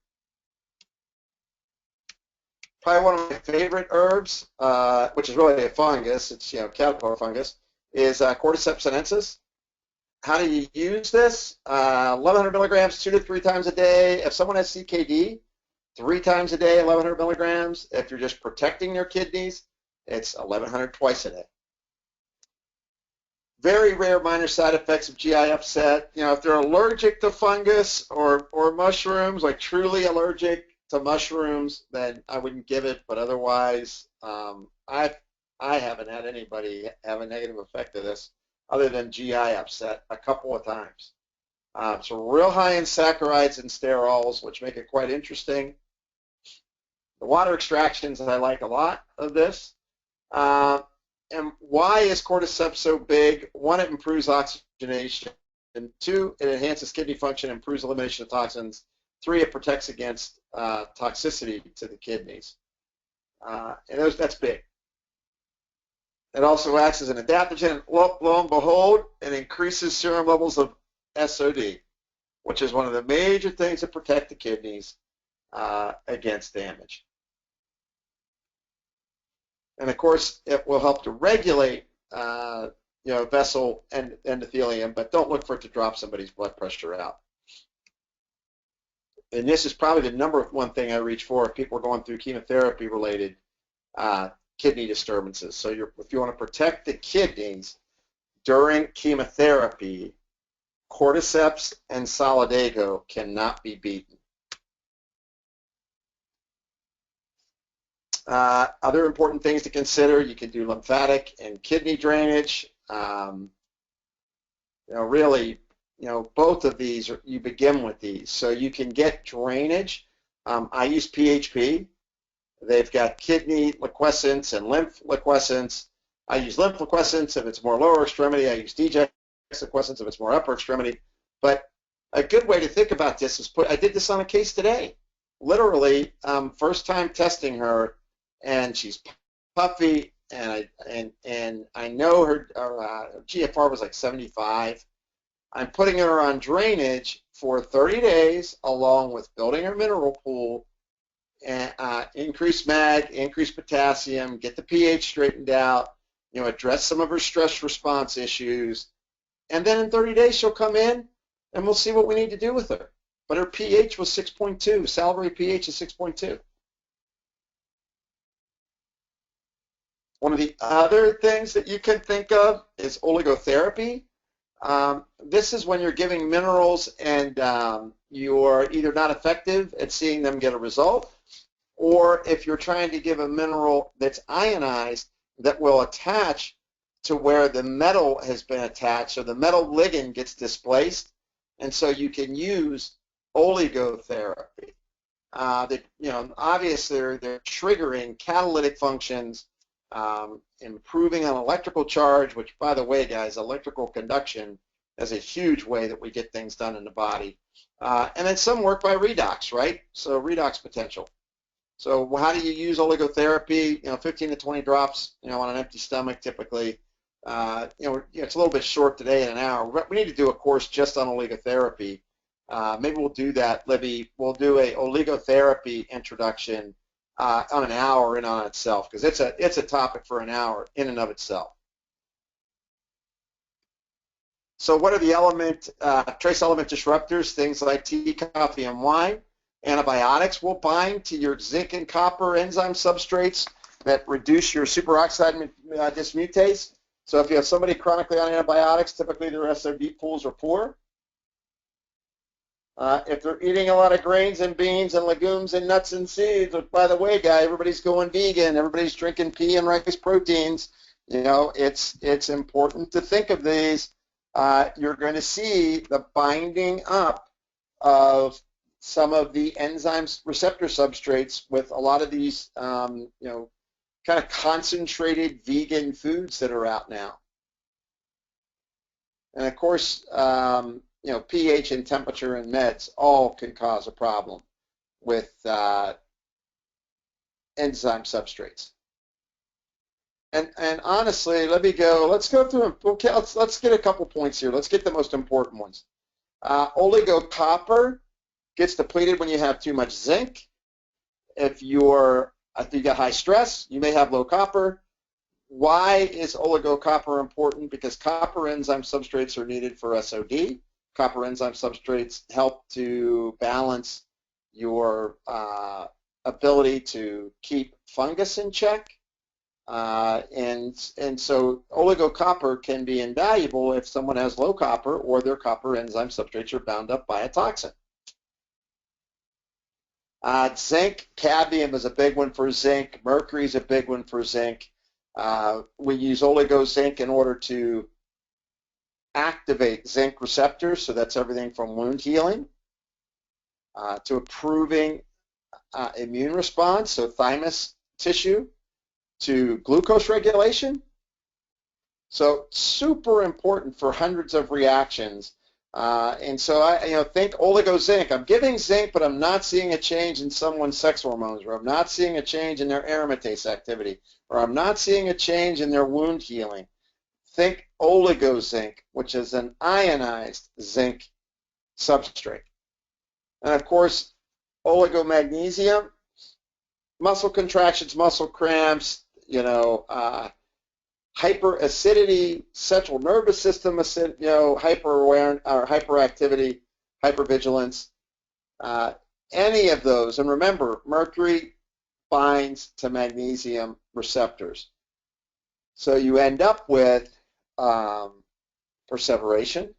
Probably one of my favorite herbs, which is really a fungus, it's caterpillar fungus, is Cordyceps sinensis. How do you use this? 1,100 milligrams 2 to 3 times a day. If someone has CKD, 3 times a day, 1,100 milligrams. If you're just protecting their kidneys, it's 1,100 twice a day. Very rare minor side effects of GI upset. If they're allergic to fungus or mushrooms, like truly allergic to mushrooms, then I wouldn't give it. But otherwise, I haven't had anybody have a negative effect of this other than GI upset a couple of times. It's real high in saccharides and sterols, which make it quite interesting. The water extractions, I like a lot of this. And why is cordyceps so big? 1, it improves oxygenation. And 2, it enhances kidney function, improves elimination of toxins. 3, it protects against toxicity to the kidneys. And that's big. It also acts as an adaptogen. Lo and behold, it increases serum levels of SOD, which is one of the major things that protect the kidneys against damage. And of course, it will help to regulate, vessel and endothelium, but don't look for it to drop somebody's blood pressure out. And this is probably the number 1 thing I reach for if people are going through chemotherapy-related kidney disturbances. So if you want to protect the kidneys during chemotherapy, cordyceps and solidago cannot be beaten. Other important things to consider, you can do lymphatic and kidney drainage. Really, both of these, you begin with these. So you can get drainage. I use PHP. They've got kidney liquescence and lymph liquescence. I use lymph liquescence if it's more lower extremity. I use DJX liquescence if it's more upper extremity. But a good way to think about this is I did this on a case today. literally, first time testing her, and she's puffy, and I know her GFR was like 75. I'm putting her on drainage for 30 days, along with building her mineral pool, and increase mag, increase potassium, get the pH straightened out, address some of her stress response issues, and then in 30 days she'll come in, and we'll see what we need to do with her. But her pH was 6.2. Salivary pH is 6.2. One of the other things that you can think of is oligotherapy. This is when you're giving minerals and you're either not effective at seeing them get a result, or if you're trying to give a mineral that's ionized that will attach to where the metal has been attached, so the metal ligand gets displaced, and so you can use oligotherapy. Obviously they're triggering catalytic functions, improving an electrical charge, which, by the way, guys, electrical conduction is a huge way that we get things done in the body. And then some work by redox, right? So redox potential. So how do you use oligotherapy? 15 to 20 drops, on an empty stomach typically. It's a little bit short today in an hour. We need to do a course just on oligotherapy. Maybe we'll do that, Libby. We'll do a oligotherapy introduction on an hour in on itself, because it's a topic for an hour in and of itself. So what are the trace element disruptors? Things like tea, coffee, and wine. Antibiotics will bind to your zinc and copper enzyme substrates that reduce your superoxide dismutase. So if you have somebody chronically on antibiotics, typically their SOD pools are poor. If they're eating a lot of grains and beans and legumes and nuts and seeds, which, by the way, guy, everybody's going vegan, everybody's drinking pea and rice proteins, it's important to think of these. You're going to see the binding up of some of the enzymes receptor substrates with a lot of these, kind of concentrated vegan foods that are out now. And of course, pH and temperature and meds all can cause a problem with enzyme substrates. And honestly, let's go through them. Okay, let's get a couple points here. Let's get the most important ones. Oligocopper gets depleted when you have too much zinc. If you got high stress, you may have low copper. Why is oligocopper important? Because copper enzyme substrates are needed for SOD. Copper enzyme substrates help to balance your ability to keep fungus in check. And so oligocopper can be invaluable if someone has low copper or their copper enzyme substrates are bound up by a toxin. Zinc, cadmium is a big one for zinc. Mercury is a big one for zinc. We use oligozinc in order to activate zinc receptors, so that's everything from wound healing to improving immune response, so thymus tissue, to glucose regulation. So super important for hundreds of reactions. And so I think oligozinc. I'm giving zinc, but I'm not seeing a change in someone's sex hormones, or I'm not seeing a change in their aromatase activity, or I'm not seeing a change in their wound healing. Think oligozinc, which is an ionized zinc substrate. And of course, oligomagnesium, muscle contractions, muscle cramps, hyperacidity, central nervous system, hyper-aware or hyperactivity, hypervigilance, any of those. And remember, mercury binds to magnesium receptors. So you end up with perseveration,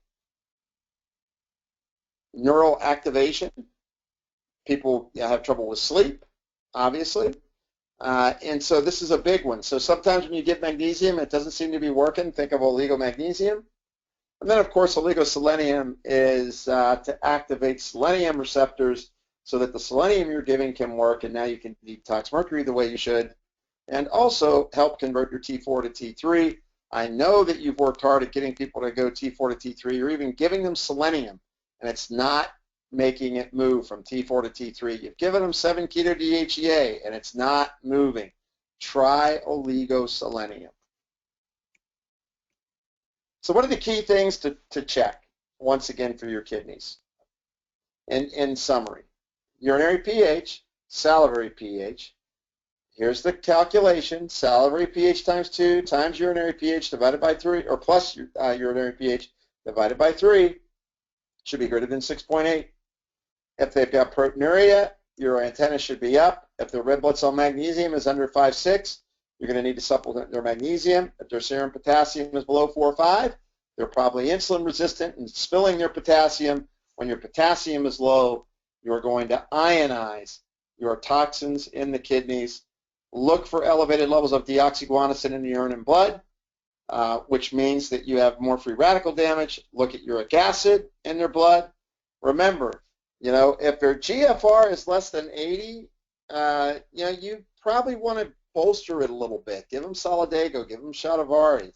neural activation. People have trouble with sleep, obviously. And so this is a big one. So sometimes when you get magnesium, it doesn't seem to be working. Think of oligomagnesium. And then, of course, oligoselenium is to activate selenium receptors so that the selenium you're giving can work, and now you can detox mercury the way you should, and also help convert your T4 to T3. I know that you've worked hard at getting people to go T4 to T3. You're even giving them selenium, and it's not making it move from T4 to T3. You've given them 7-keto-DHEA and it's not moving. Try oligoselenium. So what are the key things to check, once again, for your kidneys? In summary, urinary pH, salivary pH. Here's the calculation: salivary pH times 2 times urinary pH divided by 3, or plus urinary pH divided by 3, should be greater than 6.8. If they've got proteinuria, your antenna should be up. If their red blood cell magnesium is under 5.6, you're going to need to supplement their magnesium. If their serum potassium is below 4.5, they're probably insulin resistant and spilling their potassium. When your potassium is low, you're going to ionize your toxins in the kidneys. Look for elevated levels of deoxyguanosine in the urine and blood, which means that you have more free radical damage. Look at uric acid in their blood. Remember, if their GFR is less than 80, you probably want to bolster it a little bit. Give them Solidago, give them Shatavari.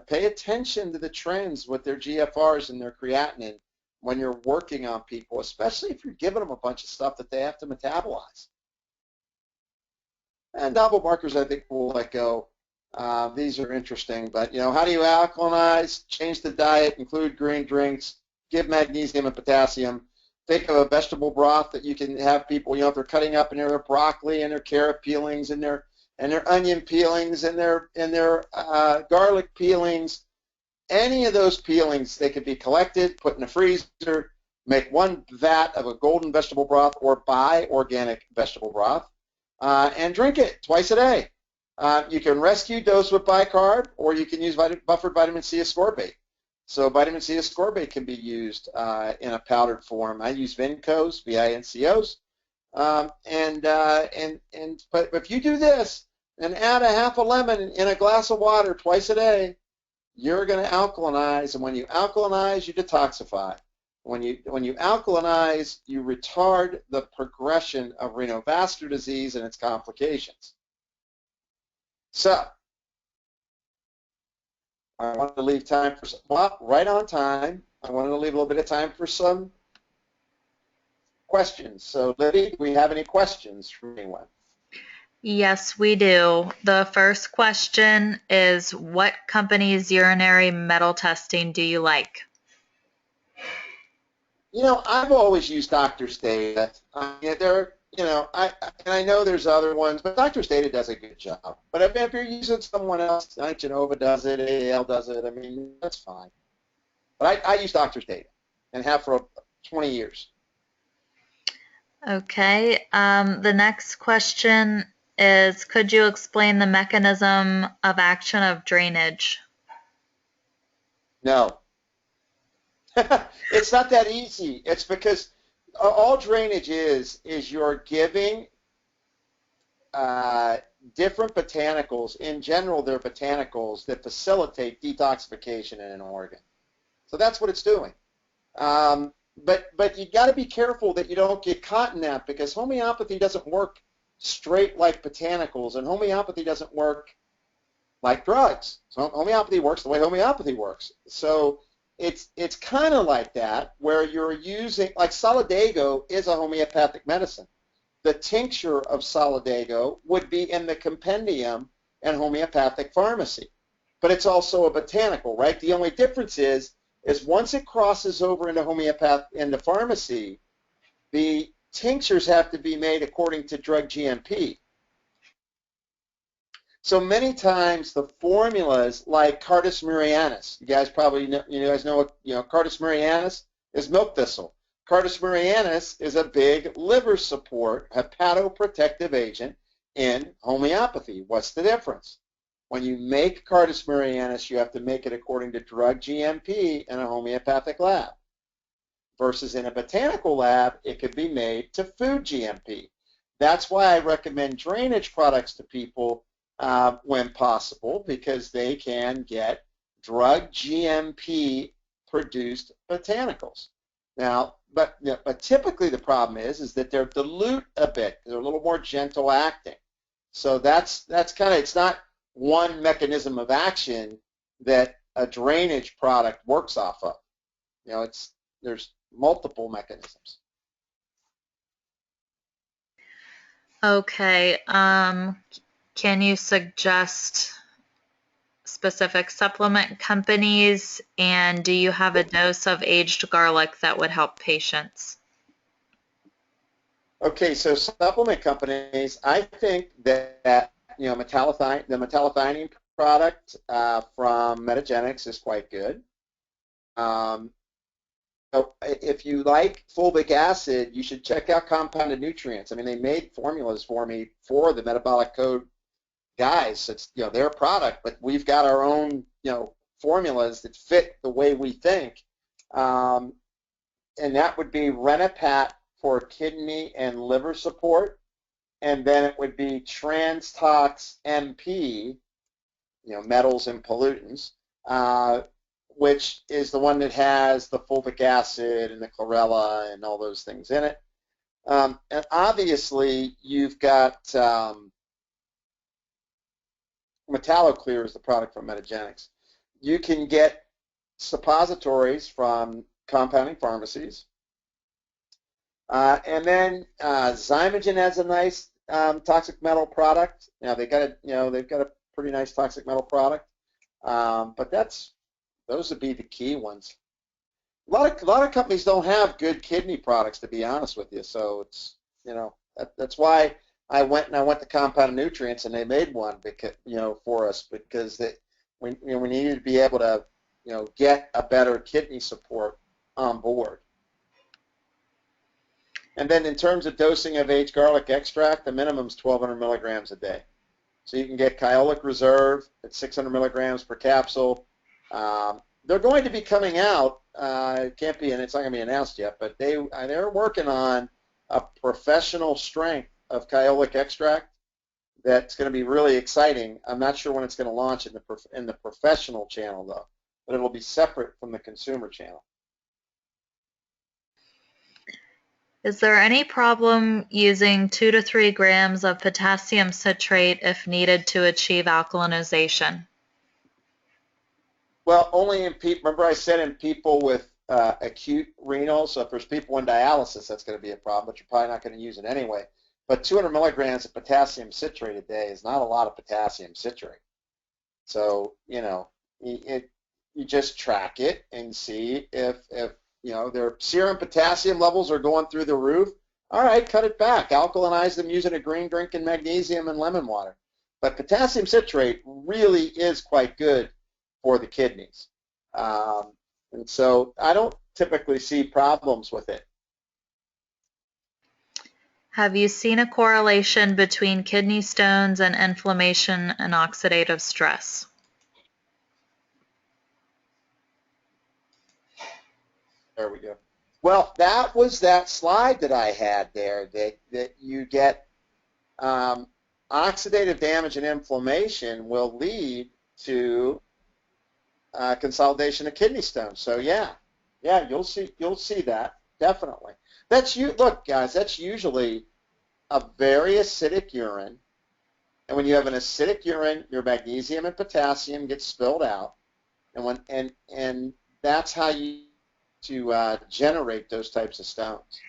Pay attention to the trends with their GFRs and their creatinine when you're working on people, especially if you're giving them a bunch of stuff that they have to metabolize. And novel markers, I think we'll let go. These are interesting, but how do you alkalinize? Change the diet, include green drinks, give magnesium and potassium. Think of a vegetable broth that you can have people, if they're cutting up in their broccoli and their carrot peelings and their onion peelings and their garlic peelings. Any of those peelings, they could be collected, put in the freezer, make one vat of a golden vegetable broth or buy organic vegetable broth, and drink it twice a day. You can rescue dose with bicarb, or you can use buffered vitamin C ascorbate. So vitamin C ascorbate can be used in a powdered form. I use Vincos, V-I-N-C-Os, but if you do this and add a half a lemon in a glass of water twice a day, you're going to alkalinize, and when you alkalinize, you detoxify. When you alkalinize, you retard the progression of renovascular disease and its complications. So, I wanted to leave time for some, right on time. I wanted to leave a little bit of time for some questions. So, Libby, do we have any questions from anyone? Yes, we do. The first question is, what company's urinary metal testing do you like? I've always used Doctor's Data. I know there's other ones, but Doctor's Data does a good job. But if you're using someone else, like Genova does it, AAL does it, that's fine. But I use Doctor's Data and have for 20 years. Okay. The next question is, could you explain the mechanism of action of drainage? No. It's not that easy. It's because all drainage is you're giving different botanicals. In general, they're botanicals that facilitate detoxification in an organ. So that's what it's doing. But you got to be careful that you don't get caught in that, because homeopathy doesn't work straight like botanicals, and homeopathy doesn't work like drugs. So homeopathy works the way homeopathy works. So it's kind of like that, where you're using, like Solidago is a homeopathic medicine. The tincture of Solidago would be in the compendium and homeopathic pharmacy, but it's also a botanical, right? The only difference is once it crosses over into pharmacy, the tinctures have to be made according to drug GMP. So many times the formulas, like Cardus murrianus, you guys probably know, Cardus murrianus is milk thistle. Cardus murrianus is a big liver support hepatoprotective agent in homeopathy. What's the difference? When you make Cardus murrianus, you have to make it according to drug GMP in a homeopathic lab. Versus in a botanical lab, it could be made to food GMP. That's why I recommend drainage products to people when possible, because they can get drug GMP produced botanicals. Now, but typically the problem is that they're dilute a bit. They're a little more gentle acting. So that's kind of, it's not one mechanism of action that a drainage product works off of. There's multiple mechanisms. Okay. Can you suggest specific supplement companies, and do you have a dose of aged garlic that would help patients? Okay, so supplement companies, I think that the metallothionein product from Metagenics is quite good. So if you like fulvic acid, you should check out compounded nutrients. I mean, they made formulas for me for the metabolic code guys. It's their product, but we've got our own formulas that fit the way we think, and that would be Renopat for kidney and liver support, and then it would be TransTox MP, metals and pollutants, which is the one that has the fulvic acid and the chlorella and all those things in it. And obviously, you've got MetalloClear is the product from Metagenics. You can get suppositories from compounding pharmacies. And then Zymogen has a nice toxic metal product. They've got a pretty nice toxic metal product. But those would be the key ones. A lot of companies don't have good kidney products, to be honest with you. So it's that's why I went to Compounded Nutrients, and they made one because for us, because we needed to be able to get a better kidney support on board. And then in terms of dosing of aged garlic extract, the minimum is 1,200 milligrams a day. So you can get Kyolic Reserve at 600 milligrams per capsule. They're going to be coming out. It's not going to be announced yet, but they're working on a professional strength of Kyolic extract that's going to be really exciting. I'm not sure when it's going to launch in the professional channel though, but it'll be separate from the consumer channel. Is there any problem using 2 to 3 grams of potassium citrate if needed to achieve alkalinization? Well, only in people. Remember, I said in people with acute renal. So if there's people on dialysis, that's going to be a problem. But you're probably not going to use it anyway. But 200 milligrams of potassium citrate a day is not a lot of potassium citrate. So you just track it and see if their serum potassium levels are going through the roof. All right, cut it back. Alkalinize them using a green drink and magnesium and lemon water. But potassium citrate really is quite good for the kidneys. And so I don't typically see problems with it. Have you seen a correlation between kidney stones and inflammation and oxidative stress? There we go. Well, that was that slide that I had there, that you get oxidative damage and inflammation will lead to consolidation of kidney stones. So yeah, you'll see that definitely. Look, guys, that's usually a very acidic urine, and when you have an acidic urine, your magnesium and potassium get spilled out, and that's how you generate those types of stones.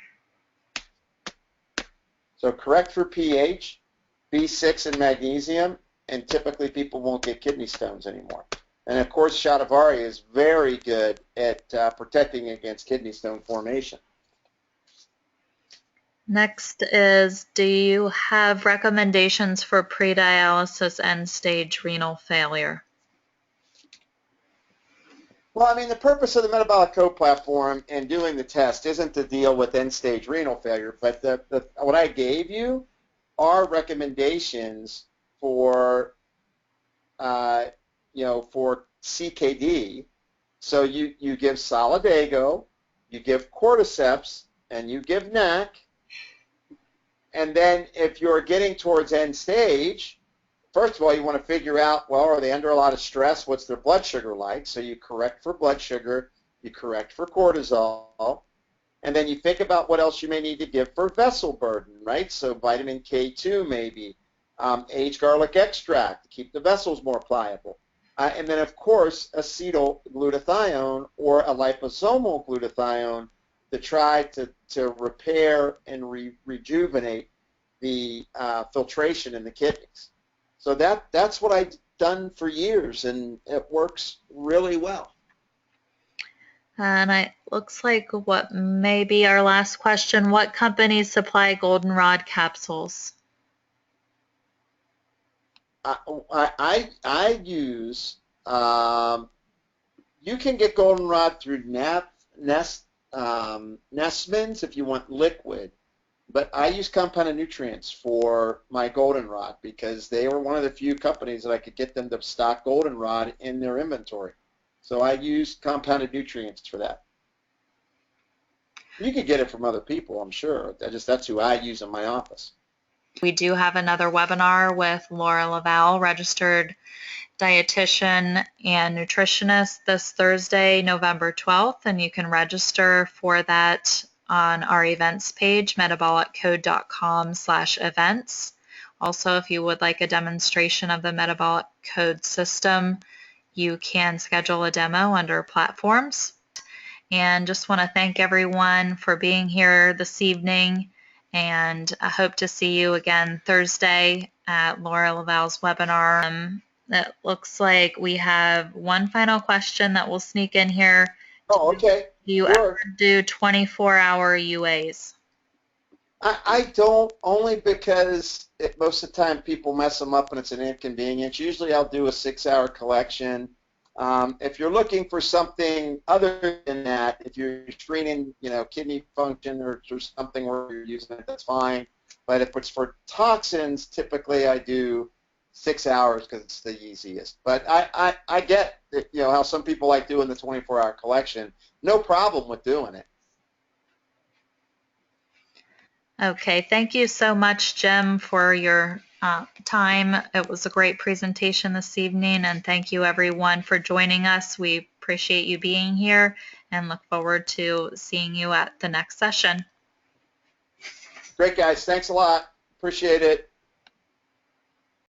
So correct for pH, B6 and magnesium, and typically people won't get kidney stones anymore. And of course, Shatavari is very good at protecting against kidney stone formation. Next is, do you have recommendations for pre-dialysis end-stage renal failure? Well, I mean, the purpose of the Metabolic Code platform and doing the test isn't to deal with end-stage renal failure, but what I gave you are recommendations for for CKD. So you give Solidago, you give Cordyceps, and you give NAC. And then if you're getting towards end stage, first of all, you want to figure out, well, are they under a lot of stress? What's their blood sugar like? So you correct for blood sugar, you correct for cortisol, and then you think about what else you may need to give for vessel burden, right? So vitamin K2 maybe, aged garlic extract to keep the vessels more pliable. And then, of course, acetyl glutathione or a liposomal glutathione to try to repair and rejuvenate the filtration in the kidneys. So that's what I've done for years, and it works really well. And it looks like what may be our last question. What companies supply goldenrod capsules? I use, you can get goldenrod through Nestman's if you want liquid, but I use compounded nutrients for my goldenrod because they were one of the few companies that I could get them to stock goldenrod in their inventory. So I use compounded nutrients for that. You could get it from other people, I'm sure. That's who I use in my office. We do have another webinar with LaValle, registered dietitian and nutritionist, this Thursday, November 12th, and you can register for that on our events page, metaboliccode.com/events. Also, if you would like a demonstration of the metabolic code system, you can schedule a demo under platforms. And just want to thank everyone for being here this evening, and I hope to see you again Thursday at Laura LaValle's webinar. It looks like we have one final question that will sneak in here. Oh, okay. Do you ever do 24-hour UAs? I don't, only because most of the time people mess them up and it's an inconvenience. Usually I'll do a 6-hour collection. If you're looking for something other than that, if you're screening, kidney function or something where you're using it, that's fine. But if it's for toxins, typically I do 6 hours because it's the easiest. But I get how some people like doing the 24-hour collection. No problem with doing it. Okay, thank you so much, Jim, for your time. It was a great presentation this evening, and thank you everyone for joining us. We appreciate you being here and look forward to seeing you at the next session. Great, guys. Thanks a lot. Appreciate it.